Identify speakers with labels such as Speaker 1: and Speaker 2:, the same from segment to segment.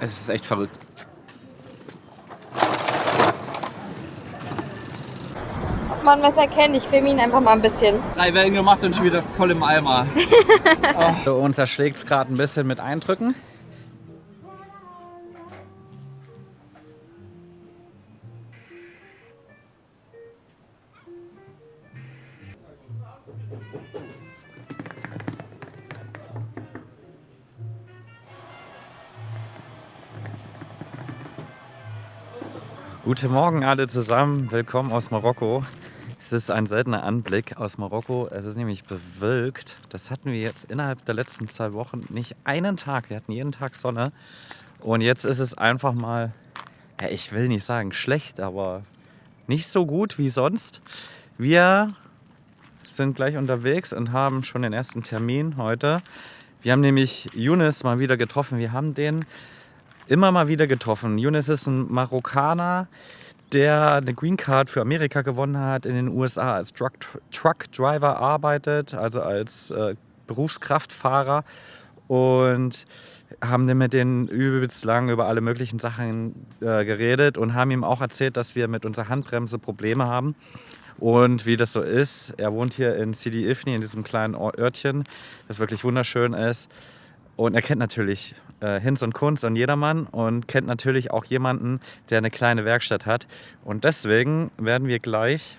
Speaker 1: Es ist echt verrückt.
Speaker 2: Ob man was erkennt, ich filme ihn einfach mal ein bisschen.
Speaker 1: 3 Wellen gemacht und schon wieder voll im Eimer. Oh. Uns erschlägt es gerade ein bisschen mit Eindrücken. Guten Morgen alle zusammen, willkommen aus Marokko. Es ist ein seltener Anblick aus Marokko, es ist nämlich bewölkt. Das hatten wir jetzt innerhalb der letzten 2 Wochen nicht einen Tag, wir hatten jeden Tag Sonne. Und jetzt ist es einfach mal, ja, ich will nicht sagen schlecht, aber nicht so gut wie sonst. Wir sind gleich unterwegs und haben schon den ersten Termin heute. Wir haben nämlich Younes mal wieder getroffen, wir haben den immer mal wieder getroffen. Younes ist ein Marokkaner, der eine Green Card für Amerika gewonnen hat, in den USA als Truck Driver arbeitet, also als Berufskraftfahrer. Und haben dann mit denen übelst lang über alle möglichen Sachen geredet und haben ihm auch erzählt, dass wir mit unserer Handbremse Probleme haben. Und wie das so ist, er wohnt hier in Sidi Ifni, in diesem kleinen Örtchen, das wirklich wunderschön ist. Und er kennt natürlich Hinz und Kunz und jedermann und kennt natürlich auch jemanden, der eine kleine Werkstatt hat. Und deswegen werden wir gleich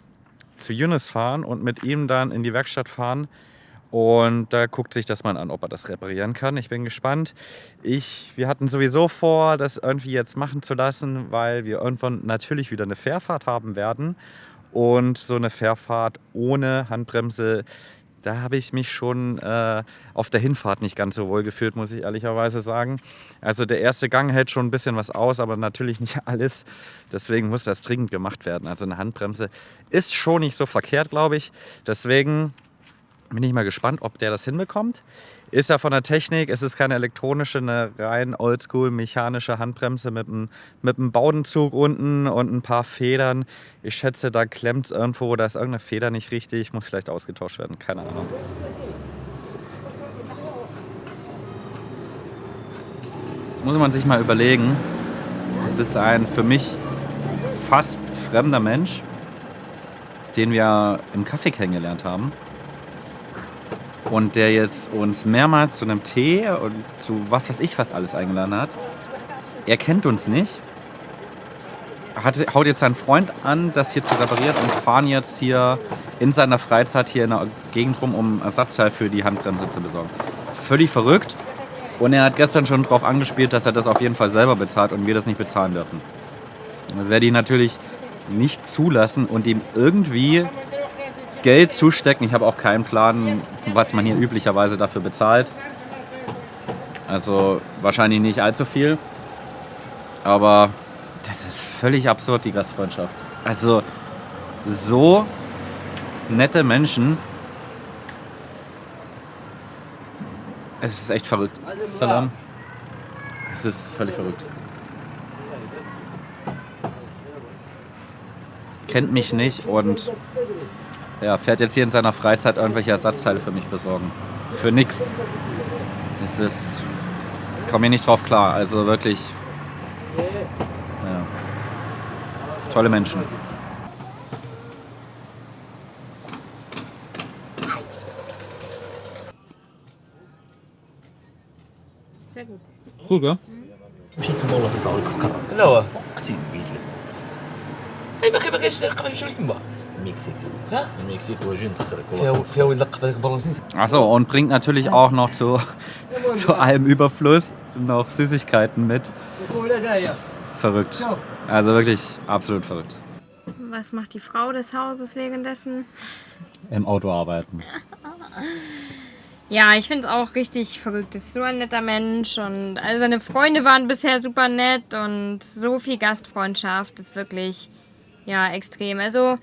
Speaker 1: zu Younes fahren und mit ihm dann in die Werkstatt fahren. Und da guckt sich das mal an, ob er das reparieren kann. Ich bin gespannt. Wir hatten sowieso vor, das irgendwie jetzt machen zu lassen, weil wir irgendwann natürlich wieder eine Fährfahrt haben werden. Und so eine Fährfahrt ohne Handbremse, da habe ich mich schon auf der Hinfahrt nicht ganz so wohl gefühlt, muss ich ehrlicherweise sagen. Also der erste Gang hält schon ein bisschen was aus, aber natürlich nicht alles. Deswegen muss das dringend gemacht werden. Also eine Handbremse ist schon nicht so verkehrt, glaube ich. Deswegen bin ich mal gespannt, ob der das hinbekommt. Ist ja von der Technik, es ist keine elektronische, eine rein oldschool mechanische Handbremse mit einem Bowdenzug unten und ein paar Federn. Ich schätze, da klemmt es irgendwo, da ist irgendeine Feder nicht richtig, muss vielleicht ausgetauscht werden, keine Ahnung. Das muss man sich mal überlegen. Das ist ein für mich fast fremder Mensch, den wir im Café kennengelernt haben. Und der jetzt uns mehrmals zu einem Tee und zu was weiß ich was alles eingeladen hat. Er kennt uns nicht. Haut jetzt seinen Freund an, das hier zu reparieren und fahren jetzt hier in seiner Freizeit hier in der Gegend rum, um Ersatzteil für die Handbremse zu besorgen. Völlig verrückt. Und er hat gestern schon darauf angespielt, dass er das auf jeden Fall selber bezahlt und wir das nicht bezahlen dürfen. Ich werde ihn natürlich nicht zulassen und ihm irgendwie Geld zustecken. Ich habe auch keinen Plan, was man hier üblicherweise dafür bezahlt. Also wahrscheinlich nicht allzu viel. Aber das ist völlig absurd, die Gastfreundschaft. Also so nette Menschen. Es ist echt verrückt. Salam. Es ist völlig verrückt. Kennt mich nicht und ja, fährt jetzt hier in seiner Freizeit irgendwelche Ersatzteile für mich besorgen. Für nix. Das ist... Ich komme hier nicht drauf klar. Also wirklich... Ja. Tolle Menschen.
Speaker 2: Sehr gut.
Speaker 1: Gut, gell?
Speaker 3: مشيت والله يطلع فكر لا اختي بيدلي اي ما كاينش قبل شويه تما المكسيك ها المكسيك واجي ندخلك فيها ولد قبل برونزني.
Speaker 1: Achso, und bringt natürlich auch noch zu allem Überfluss noch Süßigkeiten mit. Verrückt. Also wirklich absolut verrückt.
Speaker 2: Was macht die Frau des Hauses währenddessen?
Speaker 1: Im Auto arbeiten.
Speaker 2: Ja, ich finde es auch richtig verrückt. Das ist so ein netter Mensch und all seine Freunde waren bisher super nett und so viel Gastfreundschaft ist wirklich, ja, extrem. Also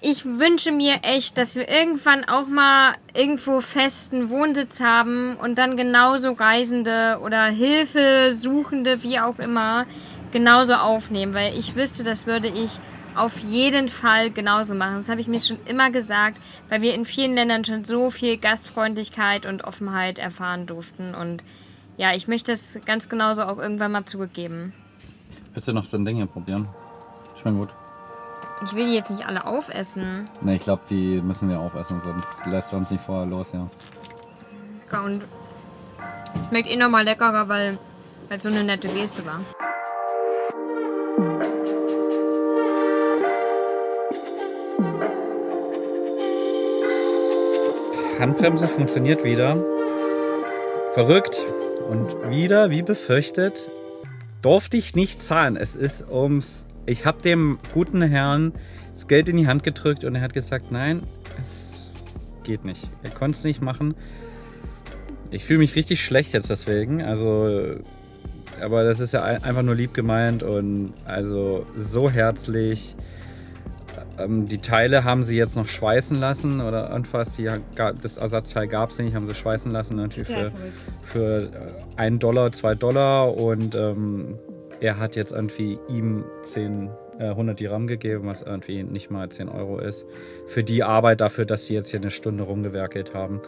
Speaker 2: ich wünsche mir echt, dass wir irgendwann auch mal irgendwo festen Wohnsitz haben und dann genauso Reisende oder Hilfesuchende, wie auch immer, genauso aufnehmen, weil ich wüsste, das würde ich auf jeden Fall genauso machen. Das habe ich mir schon immer gesagt, weil wir in vielen Ländern schon so viel Gastfreundlichkeit und Offenheit erfahren durften. Und ja, ich möchte das ganz genauso auch irgendwann mal zurückgeben.
Speaker 1: Willst du noch so ein Ding hier probieren? Schmeckt gut.
Speaker 2: Ich will die jetzt nicht alle aufessen.
Speaker 1: Ne, ich glaube, die müssen wir aufessen, sonst lässt du uns nicht vorher los, ja.
Speaker 2: Und schmeckt eh nochmal leckerer, weil es so eine nette Geste war.
Speaker 1: Handbremse funktioniert wieder. Verrückt. Und wieder, wie befürchtet, durfte ich nicht zahlen. Ich habe dem guten Herrn das Geld in die Hand gedrückt und er hat gesagt, nein, es geht nicht. Er konnte es nicht machen. Ich fühle mich richtig schlecht jetzt deswegen. Also, aber das ist ja einfach nur lieb gemeint und also so herzlich. Die Teile haben sie jetzt noch schweißen lassen oder irgendwas. Das Ersatzteil gab es nicht, haben sie schweißen lassen natürlich für $1, $2 und er hat jetzt irgendwie ihm 100 Dirham gegeben, was irgendwie nicht mal 10 Euro ist. Für die Arbeit dafür, dass sie jetzt hier eine Stunde rumgewerkelt haben.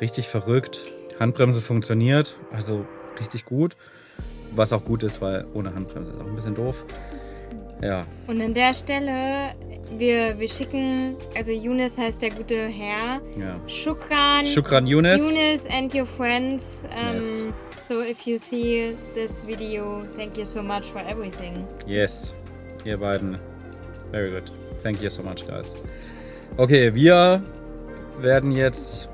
Speaker 1: Richtig verrückt. Handbremse funktioniert, also richtig gut. Was auch gut ist, weil ohne Handbremse ist auch ein bisschen doof. Ja.
Speaker 2: Und an der Stelle, wir schicken, also Younes heißt der gute Herr.
Speaker 1: Ja.
Speaker 2: Shukran
Speaker 1: Younes.
Speaker 2: Younes and your friends.
Speaker 1: Yes.
Speaker 2: So if you see this video, thank you so much for everything.
Speaker 1: Yes. Ihr beiden. Very good. Thank you so much, guys. Okay, wir fahren jetzt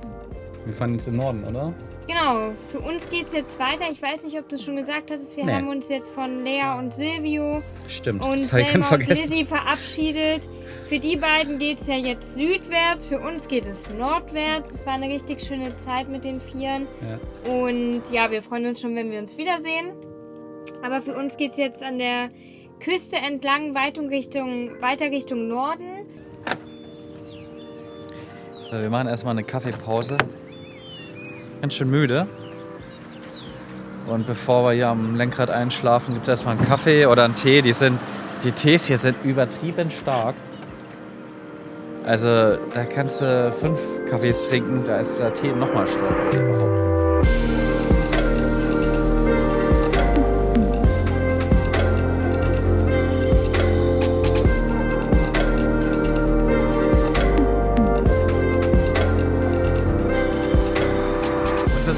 Speaker 1: im Norden, oder?
Speaker 2: Genau, für uns geht es jetzt weiter. Ich weiß nicht, ob du es schon gesagt hattest. Wir haben uns jetzt von Lea und Silvio und Selma und Lizzie verabschiedet. Für die beiden geht es ja jetzt südwärts, für uns geht es nordwärts. Es war eine richtig schöne Zeit mit den Vieren. Ja. Und ja, wir freuen uns schon, wenn wir uns wiedersehen. Aber für uns geht es jetzt an der Küste entlang weiter Richtung Norden.
Speaker 1: So, wir machen erstmal eine Kaffeepause. Ganz schön müde. Und bevor wir hier am Lenkrad einschlafen, gibt es erstmal einen Kaffee oder einen Tee. Die Tees hier sind übertrieben stark. Also da kannst du 5 Kaffees trinken, da ist der Tee nochmal stärker.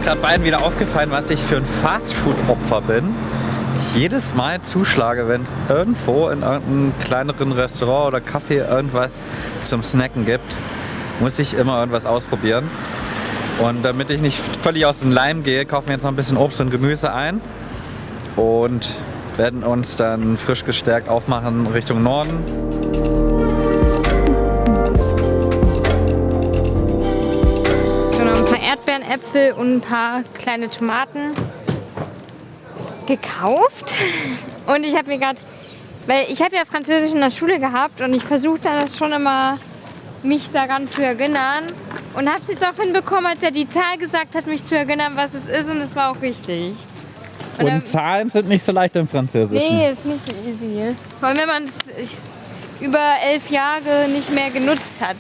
Speaker 1: Gerade beiden wieder aufgefallen, was ich für ein Fastfood-Opfer bin. Ich jedes Mal zuschlage, wenn es irgendwo in irgendeinem kleineren Restaurant oder Café irgendwas zum Snacken gibt, muss ich immer irgendwas ausprobieren. Und damit ich nicht völlig aus dem Leim gehe, kaufen wir jetzt noch ein bisschen Obst und Gemüse ein und werden uns dann frisch gestärkt aufmachen Richtung Norden.
Speaker 2: Äpfel und ein paar kleine Tomaten gekauft. Und ich habe mir gerade, weil ich habe ja Französisch in der Schule gehabt und ich versuche dann schon immer, mich daran zu erinnern. Und habe es jetzt auch hinbekommen, als er die Zahl gesagt hat, mich zu erinnern, was es ist. Und es war auch richtig.
Speaker 1: Und Zahlen sind nicht so leicht im Französischen.
Speaker 2: Nee, ist nicht so easy. Vor allem, wenn man es über 11 Jahre nicht mehr genutzt hat.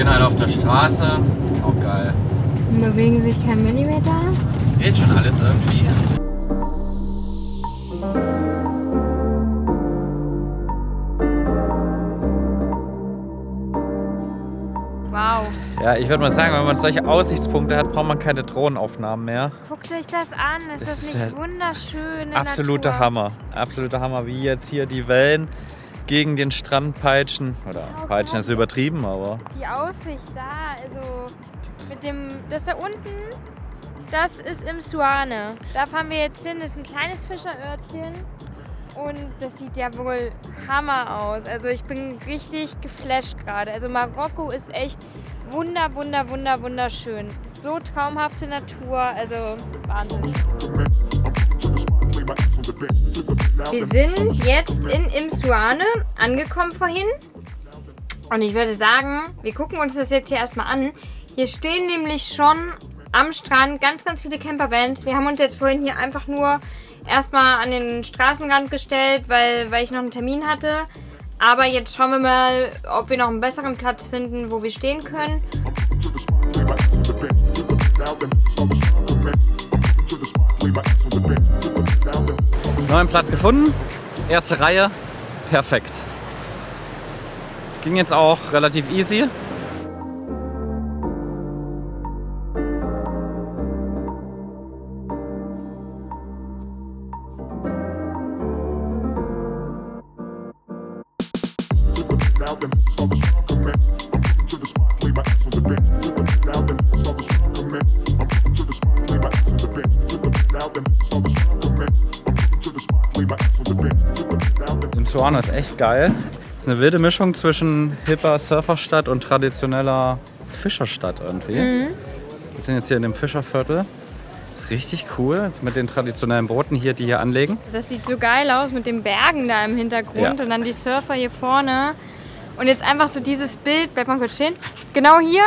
Speaker 1: Halt auf der Straße, auch geil.
Speaker 2: Bewegen sich kein Millimeter.
Speaker 1: Es geht schon alles irgendwie.
Speaker 2: Wow.
Speaker 1: Ja, ich würde mal sagen, wenn man solche Aussichtspunkte hat, braucht man keine Drohnenaufnahmen mehr.
Speaker 2: Guckt euch das an, ist das nicht wunderschön?
Speaker 1: Absoluter Hammer. Absoluter Hammer, wie jetzt hier die Wellen gegen den Strand peitschen. Oder peitschen ist übertrieben, aber...
Speaker 2: Die Aussicht da, also mit dem... Das da unten, das ist im Suane. Da fahren wir jetzt hin, das ist ein kleines Fischerörtchen. Und das sieht ja wohl Hammer aus. Also ich bin richtig geflasht gerade. Also Marokko ist echt wunderschön. So traumhafte Natur, also Wahnsinn. Wir sind jetzt im Suane angekommen vorhin. Und ich würde sagen, wir gucken uns das jetzt hier erstmal an. Hier stehen nämlich schon am Strand ganz, ganz viele Campervans. Wir haben uns jetzt vorhin hier einfach nur erstmal an den Straßenrand gestellt, weil ich noch einen Termin hatte. Aber jetzt schauen wir mal, ob wir noch einen besseren Platz finden, wo wir stehen können.
Speaker 1: Neuen Platz gefunden. Erste Reihe. Perfekt. Ging jetzt auch relativ easy. Toronto ist echt geil. Ist eine wilde Mischung zwischen hipper Surferstadt und traditioneller Fischerstadt irgendwie. Wir sind jetzt hier in dem Fischerviertel. Ist richtig cool mit den traditionellen Booten hier, die hier anlegen.
Speaker 2: Das sieht so geil aus mit den Bergen da im Hintergrund und dann die Surfer hier vorne. Und jetzt einfach so dieses Bild, bleibt mal kurz stehen, genau hier.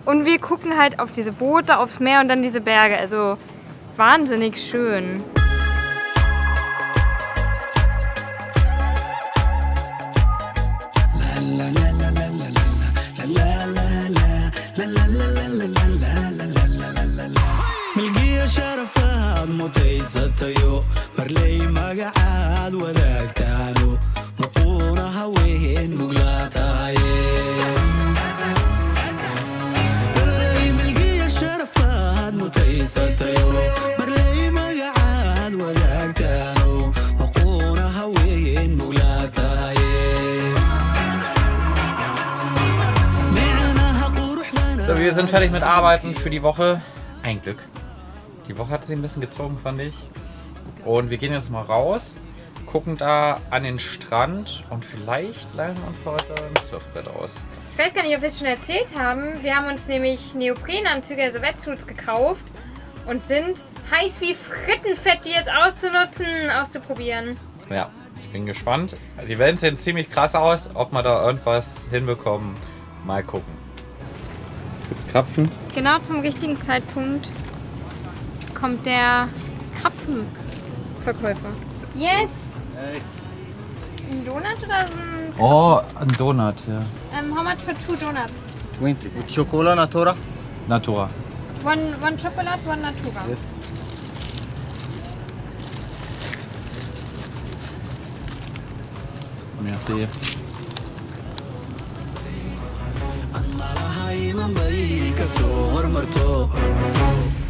Speaker 2: Und wir gucken halt auf diese Boote, aufs Meer und dann diese Berge. Also wahnsinnig schön.
Speaker 4: milgiya sharafaad mutaysatayo marley magacaad wadaagtaano maquuna haween muglaataye milgiya sharafaad mutaysatayo marley magacaad wadaagtaano maquuna haween muglaataye.
Speaker 1: So, wir sind fertig mit Arbeiten für die Woche. Ein Glück. Die Woche hat sich ein bisschen gezogen, fand ich. Und wir gehen jetzt mal raus, gucken da an den Strand und vielleicht leihen wir uns heute ein Surfbrett aus.
Speaker 2: Ich weiß gar nicht, ob wir es schon erzählt haben. Wir haben uns nämlich Neoprenanzüge, also Wetsuits gekauft und sind heiß wie Frittenfett, die jetzt auszuprobieren.
Speaker 1: Ja, ich bin gespannt. Die Wellen sehen ziemlich krass aus. Ob wir da irgendwas hinbekommen, mal gucken. Es gibt Krapfen.
Speaker 2: Genau zum richtigen Zeitpunkt kommt der Krapfenverkäufer. Yes! Ein Donut oder so ein...
Speaker 1: Oh, ein Donut, ja.
Speaker 2: How much for 2 donuts?
Speaker 5: 20. Chocola Natura?
Speaker 1: Natura.
Speaker 2: One chocolate, one Natura.
Speaker 5: Yes.
Speaker 1: Merci.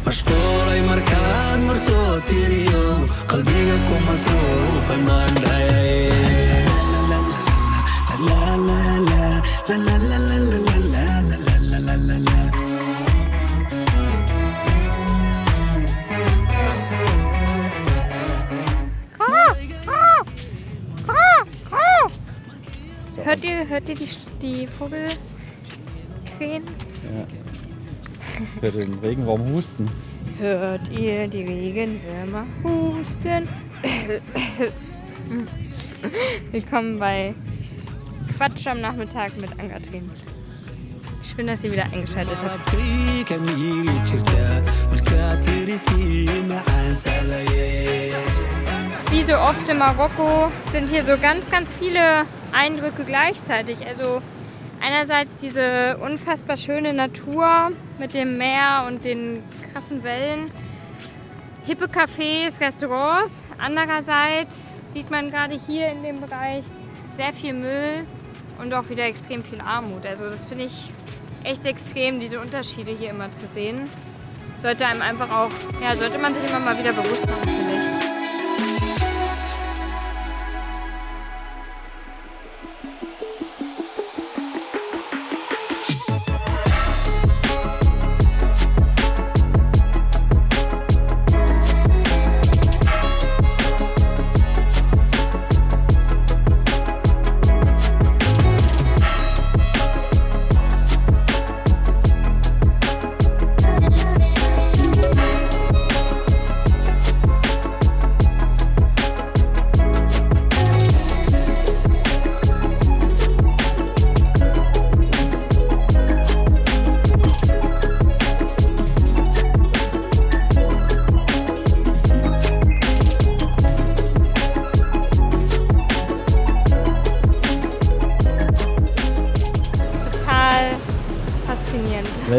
Speaker 4: mashquulay markaan marsoo tiriyo qalbiga ku masruuf amaandhaye
Speaker 2: Hört ihr die Vogelkrähen?
Speaker 1: Ja. Für den Regenwurm husten.
Speaker 2: Hört ihr die Regenwürmer husten? Willkommen bei Quatsch am Nachmittag mit Ann-Kathrin. Schön, dass ihr wieder eingeschaltet habt. Wie so oft in Marokko sind hier so ganz, ganz viele Eindrücke gleichzeitig. Also einerseits diese unfassbar schöne Natur mit dem Meer und den krassen Wellen, hippe Cafés, Restaurants. Andererseits sieht man gerade hier in dem Bereich sehr viel Müll und auch wieder extrem viel Armut. Also das finde ich echt extrem, diese Unterschiede hier immer zu sehen. Sollte einem einfach auch, ja, sollte man sich immer mal wieder bewusst machen, finde ich.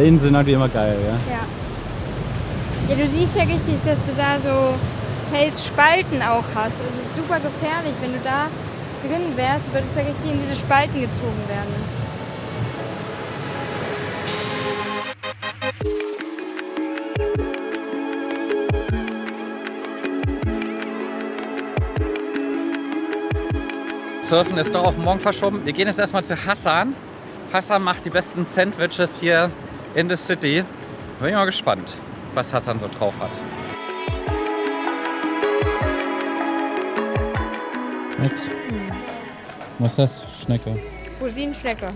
Speaker 1: Wellen sind halt wie immer geil, ja?
Speaker 2: Ja. Ja, du siehst ja richtig, dass du da so Felsspalten auch hast. Also es ist super gefährlich. Wenn du da drin wärst, würdest du ja richtig in diese Spalten gezogen werden.
Speaker 1: Surfen ist doch auf morgen verschoben. Wir gehen jetzt erstmal zu Hassan. Hassan macht die besten Sandwiches hier in the City. Bin ich mal gespannt, was Hassan so drauf hat. Was heißt Schnecke?
Speaker 2: Rosinenschnecke.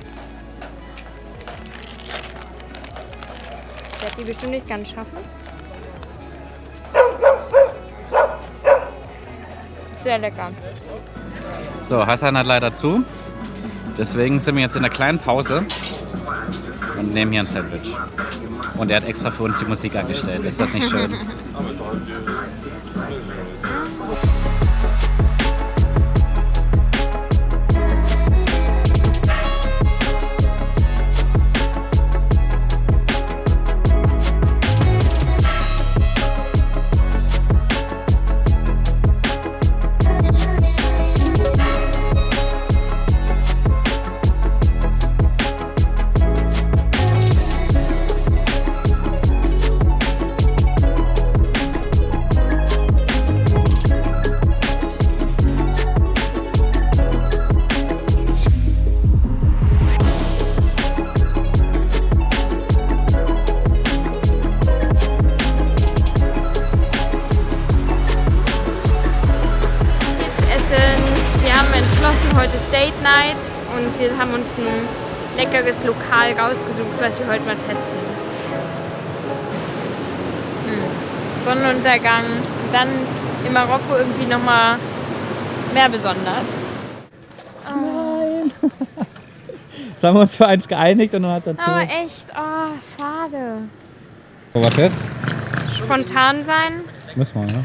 Speaker 2: Ich werde die bestimmt nicht ganz schaffen. Sehr lecker.
Speaker 1: So, Hassan hat leider zu. Deswegen sind wir jetzt in einer kleinen Pause und nehmen hier ein Sandwich. Und er hat extra für uns die Musik angestellt. Ist das nicht schön?
Speaker 2: Heute ist Date Night und wir haben uns ein leckeres Lokal rausgesucht, was wir heute mal testen. Sonnenuntergang und dann in Marokko irgendwie nochmal mehr besonders.
Speaker 1: Nein! Jetzt haben wir uns für eins geeinigt und dann hat dazu...
Speaker 2: Aber echt, oh, schade.
Speaker 1: So, was jetzt?
Speaker 2: Spontan sein.
Speaker 1: Müssen wir, ne?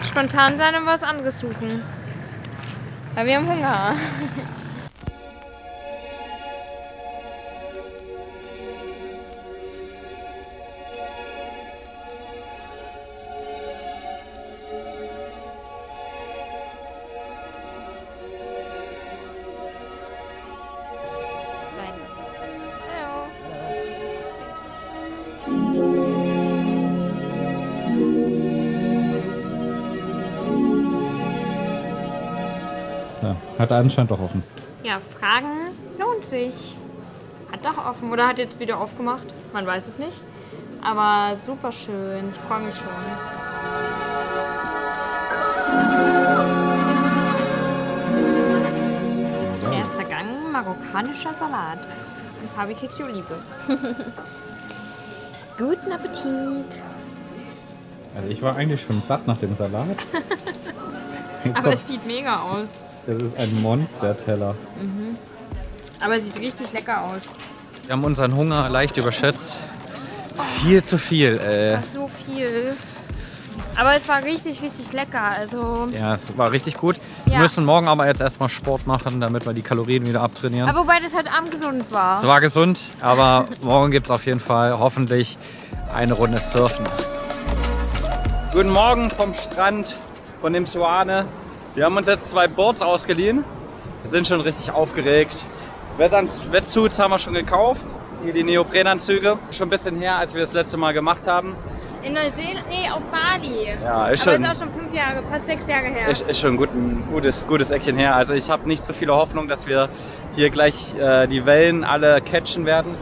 Speaker 2: Spontan sein und was anderes suchen. Weil wir haben Hunger.
Speaker 1: Ja, hat anscheinend doch offen.
Speaker 2: Ja, Fragen lohnt sich. Hat doch offen oder hat jetzt wieder aufgemacht. Man weiß es nicht. Aber super schön. Ich freue mich schon. Erster Gang, marokkanischer Salat. Und Fabi kriegt die Olive. Guten Appetit.
Speaker 1: Also ich war eigentlich schon satt nach dem Salat.
Speaker 2: Aber es sieht mega aus.
Speaker 1: Das ist ein Monster-Teller.
Speaker 2: Aber es sieht richtig lecker aus.
Speaker 1: Wir haben unseren Hunger leicht überschätzt. Viel zu viel, ey.
Speaker 2: Es war so viel. Aber es war richtig, richtig lecker. Also
Speaker 1: Ja, es war richtig gut.
Speaker 2: Ja.
Speaker 1: Wir müssen morgen aber jetzt erstmal Sport machen, damit wir die Kalorien wieder abtrainieren.
Speaker 2: aber wobei das heute Abend gesund war.
Speaker 1: Es war gesund, aber morgen gibt es auf jeden Fall hoffentlich eine Runde Surfen. Guten Morgen vom Strand, von dem Suane. Wir haben uns jetzt 2 Boards ausgeliehen. Wir sind schon richtig aufgeregt. Wetsuits haben wir schon gekauft. Hier die Neoprenanzüge. Schon ein bisschen her, als wir das letzte Mal gemacht haben.
Speaker 2: In Neuseeland? Nee, auf Bali.
Speaker 1: Ja, ist
Speaker 2: Aber
Speaker 1: schon,
Speaker 2: ist auch schon 5 Jahre, fast 6 Jahre her.
Speaker 1: ist schon ein gutes Eckchen her. Also ich habe nicht so viele Hoffnung, dass wir hier gleich die Wellen alle catchen werden.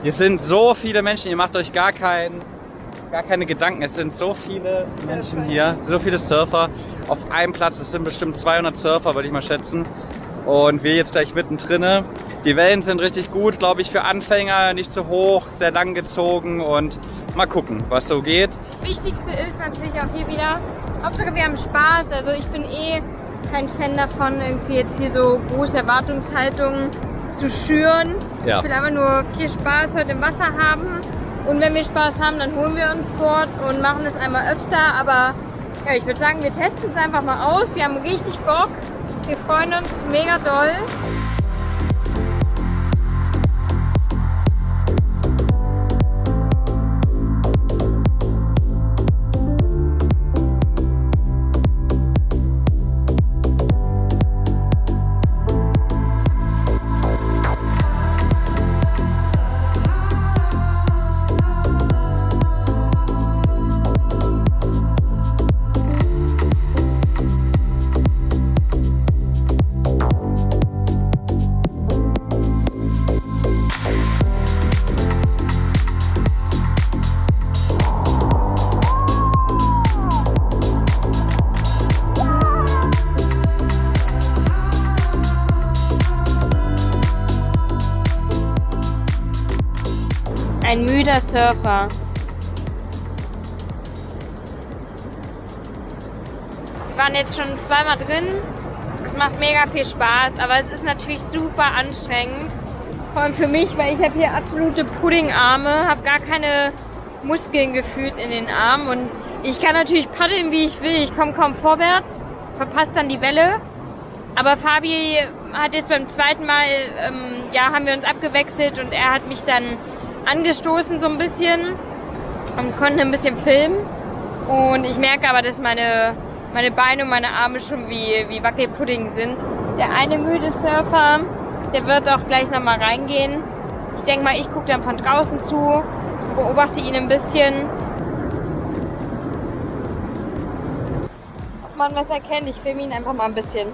Speaker 1: Hier sind so viele Menschen, ihr macht euch gar keine Gedanken. Es sind so viele Menschen hier, so viele Surfer auf einem Platz. Es sind bestimmt 200 Surfer, würde ich mal schätzen. Und wir jetzt gleich mittendrin. Die Wellen sind richtig gut, glaube ich, für Anfänger, nicht zu hoch, sehr lang gezogen und mal gucken, was so geht.
Speaker 2: Das Wichtigste ist natürlich auch hier wieder, Hauptsache wir haben Spaß. Also ich bin kein Fan davon, irgendwie jetzt hier so große Erwartungshaltungen zu schüren.
Speaker 1: Ja.
Speaker 2: Ich will einfach nur viel Spaß heute im Wasser haben. Und wenn wir Spaß haben, dann holen wir uns Board und machen es einmal öfter. Aber ja, ich würde sagen, wir testen es einfach mal aus. Wir haben richtig Bock. Wir freuen uns mega doll. Ein müder Surfer. Wir waren jetzt schon zweimal drin. Es macht mega viel Spaß, aber es ist natürlich super anstrengend. Vor allem für mich, weil ich habe hier absolute Puddingarme, habe gar keine Muskeln gefühlt in den Armen und ich kann natürlich paddeln, wie ich will. Ich komme kaum vorwärts, verpasse dann die Welle. Aber Fabi hat jetzt beim zweiten Mal, haben wir uns abgewechselt und er hat mich dann angestoßen so ein bisschen und konnte ein bisschen filmen. Und ich merke aber, dass meine Beine und meine Arme schon wie Wackelpudding sind. Der eine müde Surfer, der wird auch gleich nochmal reingehen. Ich denke mal, ich gucke dann von draußen zu, beobachte ihn ein bisschen. Ob man was erkennt, ich filme ihn einfach mal ein bisschen.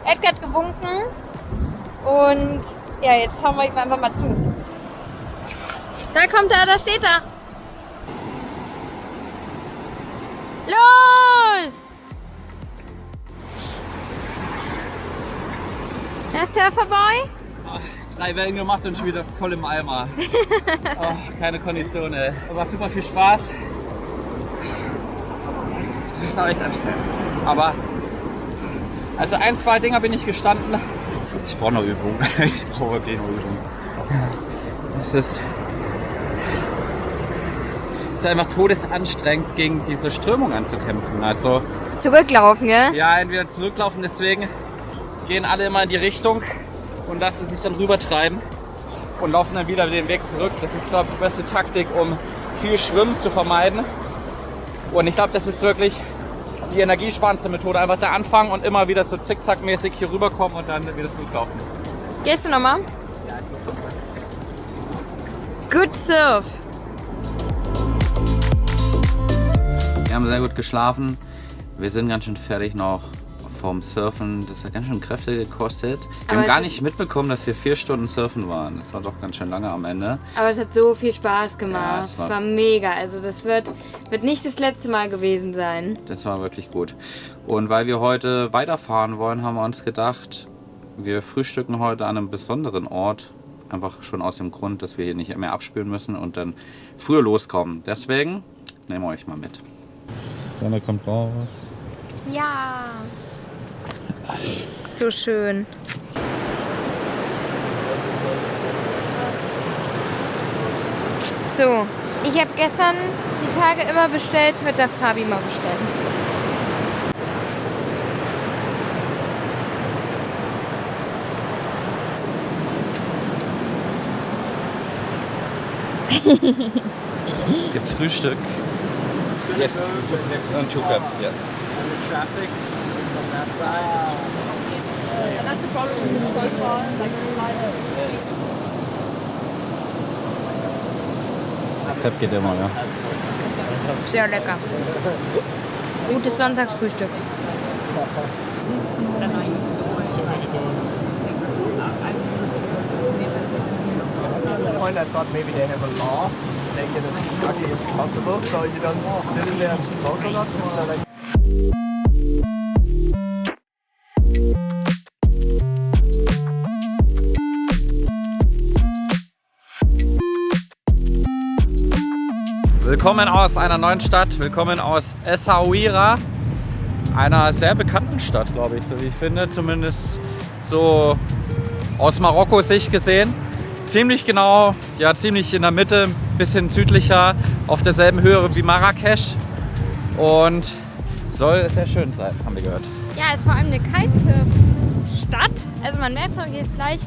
Speaker 2: Edgar hat gewunken und ja, jetzt schauen wir ihm einfach mal zu. Da kommt er, da steht er. Los! Der Surferboy?
Speaker 6: 3 Wellen gemacht und schon wieder voll im Eimer. Oh, keine Kondition, ey. Aber macht super viel Spaß. Das ist auch echt anstrengend. Aber, also 1, 2 Dinger bin ich gestanden. Ich brauche noch Übung. Ich brauche wirklich noch Übung. Es ist einfach todesanstrengend, gegen diese Strömung anzukämpfen. Also,
Speaker 2: Zurücklaufen, gell?
Speaker 6: ja, entweder zurücklaufen, deswegen gehen alle immer in die Richtung und lassen sich dann rübertreiben und laufen dann wieder den Weg zurück. Das ist, glaube ich, die beste Taktik, um viel Schwimmen zu vermeiden. Und ich glaube, das ist wirklich die energiesparendste Methode. Einfach da anfangen und immer wieder so zickzackmäßig hier rüberkommen und dann wieder zurücklaufen.
Speaker 2: Gehst du nochmal? Good Surf.
Speaker 1: Wir haben sehr gut geschlafen. Wir sind ganz schön fertig noch vom Surfen. Das hat ganz schön Kräfte gekostet. Wir haben gar nicht mitbekommen, dass wir 4 Stunden surfen waren. Das war doch ganz schön lange am Ende.
Speaker 2: Aber es hat so viel Spaß gemacht.
Speaker 1: Ja,
Speaker 2: es war mega. Also das wird nicht das letzte Mal gewesen sein.
Speaker 1: Das war wirklich gut. Und weil wir heute weiterfahren wollen, haben wir uns gedacht, wir frühstücken heute an einem besonderen Ort. Einfach schon aus dem Grund, dass wir hier nicht mehr abspülen müssen und dann früher loskommen. Deswegen nehmen wir euch mal mit. Sonne kommt raus.
Speaker 2: Ja. So schön. So, ich habe gestern die Tage immer bestellt, heute darf Fabi mal bestellen.
Speaker 1: Es gibt Frühstück.
Speaker 6: Yes.
Speaker 1: Und 2 Cups, ja. Crepe geht immer, ja.
Speaker 2: Sehr lecker. Gutes Sonntagsfrühstück.
Speaker 7: Point, I thought maybe they have a law, make it as lucky as possible, so you don't sit in there and smoke a lot. It's like
Speaker 1: Willkommen aus einer neuen Stadt, willkommen aus Essaouira, einer sehr bekannten Stadt, glaube ich, so wie ich finde, zumindest so aus Marokkos Sicht gesehen. Ziemlich genau, ja ziemlich in der Mitte, ein bisschen südlicher, auf derselben Höhe wie Marrakesch und soll sehr schön sein, haben wir gehört.
Speaker 2: Ja, ist vor allem eine Kitesurf-Stadt. Also man merkt es, hier ist gleich,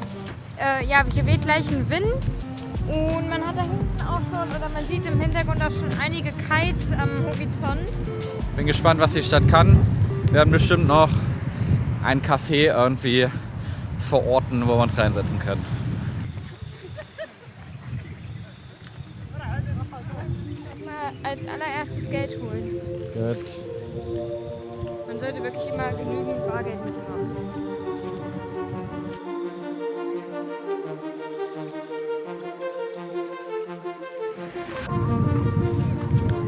Speaker 2: hier weht gleich ein Wind und man hat da hinten auch schon, oder man sieht im Hintergrund auch schon einige Kites am Horizont.
Speaker 1: Bin gespannt, was die Stadt kann. Wir werden bestimmt noch ein Café irgendwie verorten, wo wir uns reinsetzen können.
Speaker 2: Mal als allererstes Geld holen.
Speaker 1: Gut.
Speaker 2: Man sollte wirklich immer genügend Bargeld mit haben.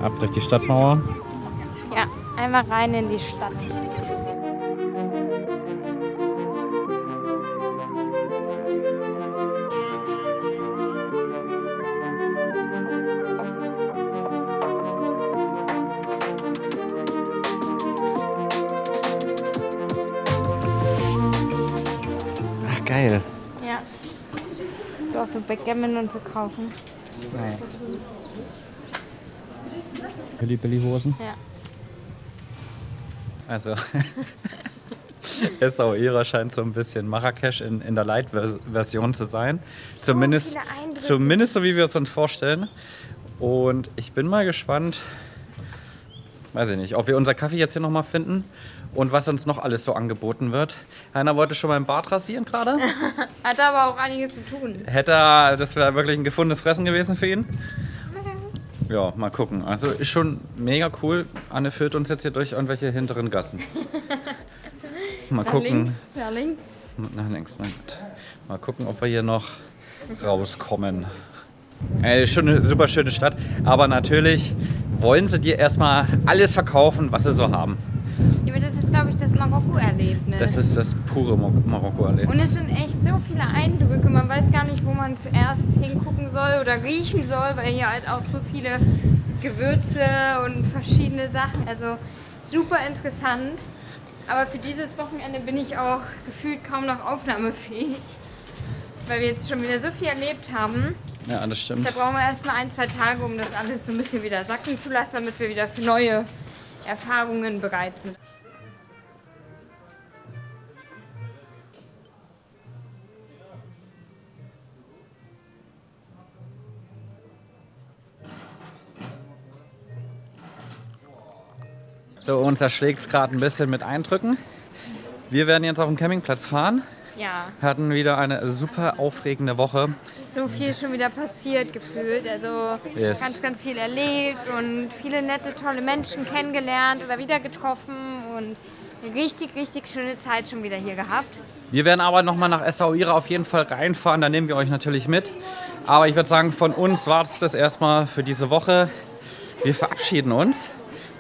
Speaker 1: Ab durch die Stadtmauer.
Speaker 2: Ja, einfach rein in die Stadt.
Speaker 1: Geil.
Speaker 2: Ja. So auch so Backgammon und so kaufen.
Speaker 1: Billy-Billy-Hosen?
Speaker 2: Ja.
Speaker 1: Also, Essaouira scheint so ein bisschen Marrakesch in der Light-Version zu sein. Zumindest,
Speaker 2: viele Eindrücke.
Speaker 1: zumindest so, wie wir es uns vorstellen. Und ich bin mal gespannt, weiß ich nicht, ob wir unser Kaffee jetzt hier nochmal finden und was uns noch alles so angeboten wird. Einer wollte schon mal im Bart rasieren gerade.
Speaker 2: Hat aber auch einiges zu tun.
Speaker 1: Das wäre wirklich ein gefundenes Fressen gewesen für ihn. Ja, mal gucken. Also ist schon mega cool. Anne führt uns jetzt hier durch irgendwelche hinteren Gassen. Mal gucken.
Speaker 2: Nach links.
Speaker 1: Nach links, na gut. Mal gucken, ob wir hier noch rauskommen. Schon eine super schöne Stadt. Aber natürlich wollen sie dir erstmal alles verkaufen, was sie so haben.
Speaker 2: Ja, aber das ist, glaube ich, das Marokko-Erlebnis.
Speaker 1: Das ist das pure Marokko-Erlebnis.
Speaker 2: Und es sind echt so viele Eindrücke. Man weiß gar nicht, wo man zuerst hingucken soll oder riechen soll, weil hier halt auch so viele Gewürze und verschiedene Sachen. Also super interessant. Aber für dieses Wochenende bin ich auch gefühlt kaum noch aufnahmefähig. Weil wir jetzt schon wieder so viel erlebt haben.
Speaker 1: Ja, das stimmt.
Speaker 2: Da brauchen wir erstmal 1-2 Tage, um das alles so ein bisschen wieder sacken zu lassen, damit wir wieder für neue Erfahrungen bereit sind.
Speaker 1: So, uns erschlägt es gerade ein bisschen mit Eindrücken. Wir werden jetzt auf den Campingplatz fahren.
Speaker 2: Ja,
Speaker 1: Hatten wieder eine super aufregende Woche.
Speaker 2: so viel schon wieder passiert gefühlt. Also
Speaker 1: Yes.
Speaker 2: ganz, ganz viel erlebt und viele nette, tolle Menschen kennengelernt oder wieder getroffen und eine richtig, richtig schöne Zeit schon wieder hier gehabt.
Speaker 1: Wir werden aber nochmal nach Essaouira auf jeden Fall reinfahren. Da nehmen wir euch natürlich mit. Aber ich würde sagen, von uns war es das erstmal für diese Woche. Wir verabschieden uns.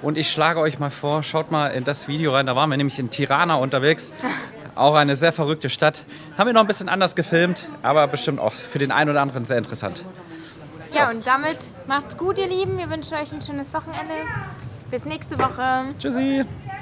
Speaker 1: Und ich schlage euch mal vor, schaut mal in das Video rein. Da waren wir nämlich in Tirana unterwegs. Auch eine sehr verrückte Stadt. Haben wir noch ein bisschen anders gefilmt, aber bestimmt auch für den einen oder anderen sehr interessant.
Speaker 2: Ja, und damit macht's gut, ihr Lieben. Wir wünschen euch ein schönes Wochenende. Bis nächste Woche.
Speaker 1: Tschüssi!